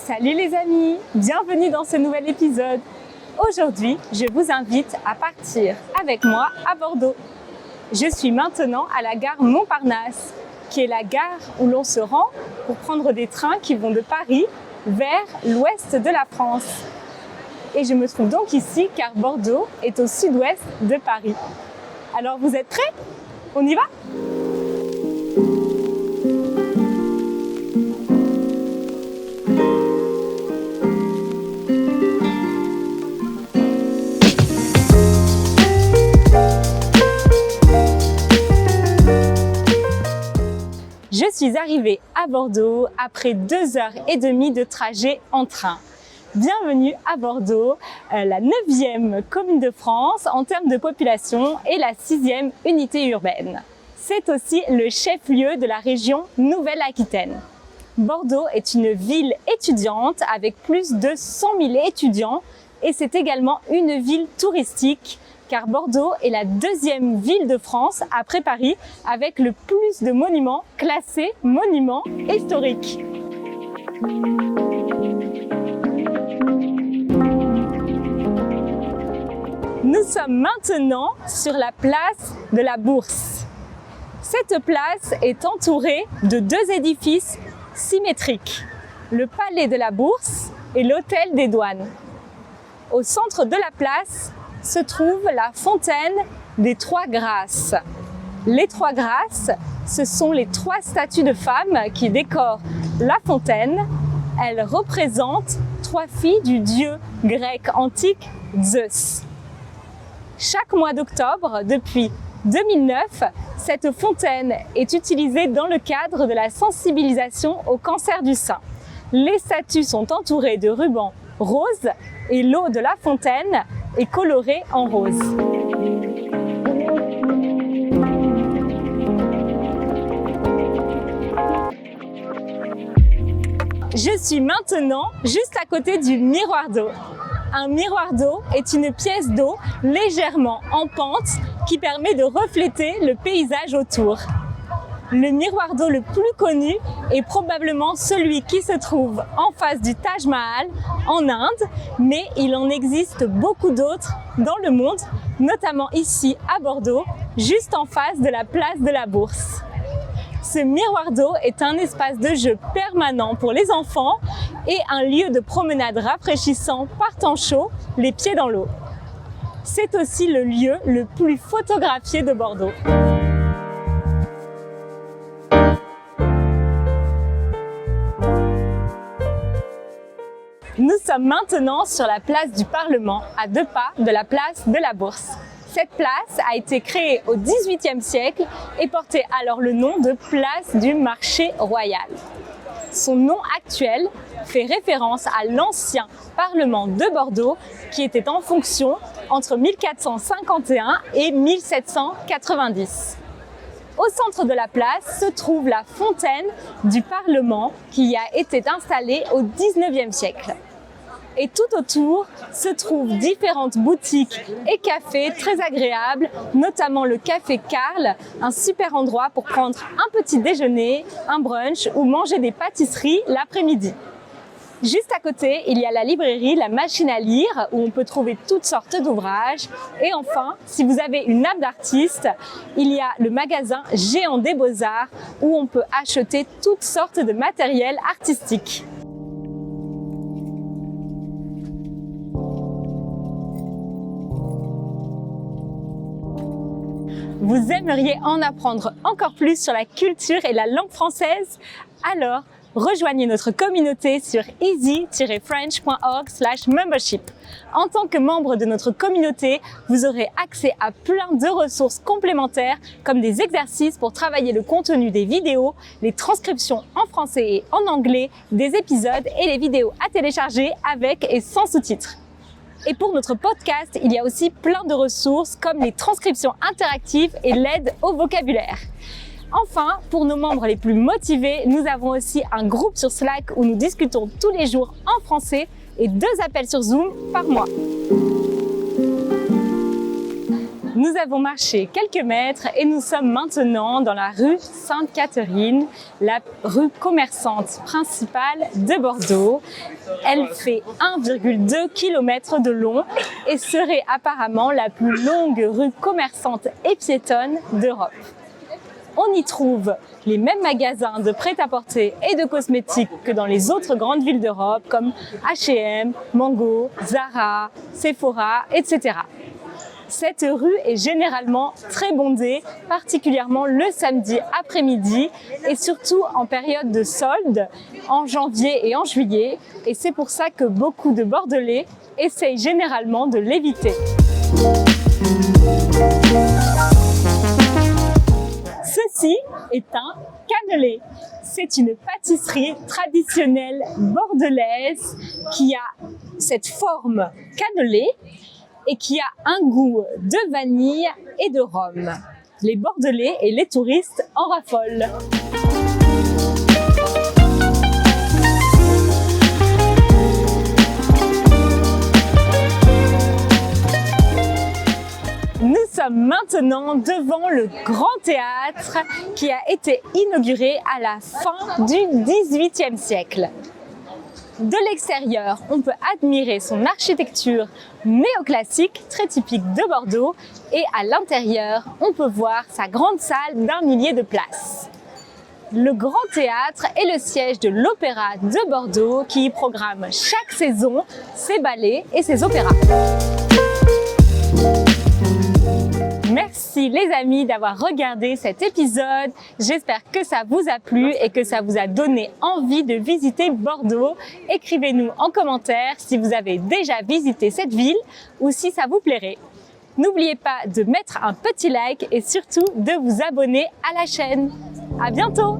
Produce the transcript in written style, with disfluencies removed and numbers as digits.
Salut les amis, bienvenue dans ce nouvel épisode. Aujourd'hui, je vous invite à partir avec moi à Bordeaux. Je suis maintenant à la gare Montparnasse, qui est la gare où l'on se rend pour prendre des trains qui vont de Paris vers l'ouest de la France. Et je me trouve donc ici car Bordeaux est au sud-ouest de Paris. Alors vous êtes prêts? On y va? Je suis arrivée à Bordeaux après 2h30 de trajet en train. Bienvenue à Bordeaux, la 9e commune de France en termes de population et la 6e unité urbaine. C'est aussi le chef-lieu de la région Nouvelle-Aquitaine. Bordeaux est une ville étudiante avec plus de 100 000 étudiants et c'est également une ville touristique car Bordeaux est la 2e ville de France après Paris avec le plus de monuments classés monuments historiques. Nous sommes maintenant sur la place de la Bourse. Cette place est entourée de 2 édifices symétriques, le Palais de la Bourse et l'Hôtel des Douanes. Au centre de la place se trouve la fontaine des 3 Grâces. Les 3 Grâces, ce sont les 3 statues de femmes qui décorent la fontaine. Elles représentent 3 filles du dieu grec antique Zeus. Chaque mois d'octobre, depuis 2009, cette fontaine est utilisée dans le cadre de la sensibilisation au cancer du sein. Les statues sont entourées de rubans roses et l'eau de la fontaine est colorée en rose. Je suis maintenant juste à côté du miroir d'eau. Un miroir d'eau est une pièce d'eau légèrement en pente qui permet de refléter le paysage autour. Le miroir d'eau le plus connu est probablement celui qui se trouve en face du Taj Mahal en Inde, mais il en existe beaucoup d'autres dans le monde, notamment ici à Bordeaux, juste en face de la place de la Bourse. Ce miroir d'eau est un espace de jeu permanent pour les enfants et un lieu de promenade rafraîchissant par temps chaud, les pieds dans l'eau. C'est aussi le lieu le plus photographié de Bordeaux. Nous sommes maintenant sur la place du Parlement, à 2 pas de la place de la Bourse. Cette place a été créée au XVIIIe siècle et portait alors le nom de place du Marché Royal. Son nom actuel fait référence à l'ancien Parlement de Bordeaux qui était en fonction entre 1451 et 1790. Au centre de la place se trouve la fontaine du Parlement qui a été installée au XIXe siècle. Et tout autour se trouvent différentes boutiques et cafés très agréables, notamment le café Karl, un super endroit pour prendre un petit déjeuner, un brunch ou manger des pâtisseries l'après-midi. Juste à côté, il y a la librairie La Machine à lire où on peut trouver toutes sortes d'ouvrages. Et enfin, si vous avez une âme d'artiste, il y a le magasin Géant des Beaux-Arts où on peut acheter toutes sortes de matériel artistique. Vous aimeriez en apprendre encore plus sur la culture et la langue française? Alors, rejoignez notre communauté sur easy-french.org/membership. En tant que membre de notre communauté, vous aurez accès à plein de ressources complémentaires comme des exercices pour travailler le contenu des vidéos, les transcriptions en français et en anglais, des épisodes et les vidéos à télécharger avec et sans sous-titres. Et pour notre podcast, il y a aussi plein de ressources comme les transcriptions interactives et l'aide au vocabulaire. Enfin, pour nos membres les plus motivés, nous avons aussi un groupe sur Slack où nous discutons tous les jours en français et 2 appels sur Zoom par mois. Nous avons marché quelques mètres et nous sommes maintenant dans la rue Sainte-Catherine, la rue commerçante principale de Bordeaux. Elle fait 1,2 km de long et serait apparemment la plus longue rue commerçante et piétonne d'Europe. On y trouve les mêmes magasins de prêt-à-porter et de cosmétiques que dans les autres grandes villes d'Europe comme H&M, Mango, Zara, Sephora, etc. Cette rue est généralement très bondée, particulièrement le samedi après-midi et surtout en période de soldes, en janvier et en juillet. Et c'est pour ça que beaucoup de Bordelais essayent généralement de l'éviter. Ceci est un cannelé. C'est une pâtisserie traditionnelle bordelaise qui a cette forme cannelée et qui a un goût de vanille et de rhum. Les Bordelais et les touristes en raffolent. Nous sommes maintenant devant le Grand Théâtre qui a été inauguré à la fin du XVIIIe siècle. De l'extérieur, on peut admirer son architecture néoclassique, très typique de Bordeaux, et à l'intérieur, on peut voir sa grande salle d'1 millier de places. Le Grand Théâtre est le siège de l'Opéra de Bordeaux qui y programme chaque saison ses ballets et ses opéras. Merci les amis d'avoir regardé cet épisode. J'espère que ça vous a plu et que ça vous a donné envie de visiter Bordeaux. Écrivez-nous en commentaire si vous avez déjà visité cette ville ou si ça vous plairait. N'oubliez pas de mettre un petit like et surtout de vous abonner à la chaîne. À bientôt!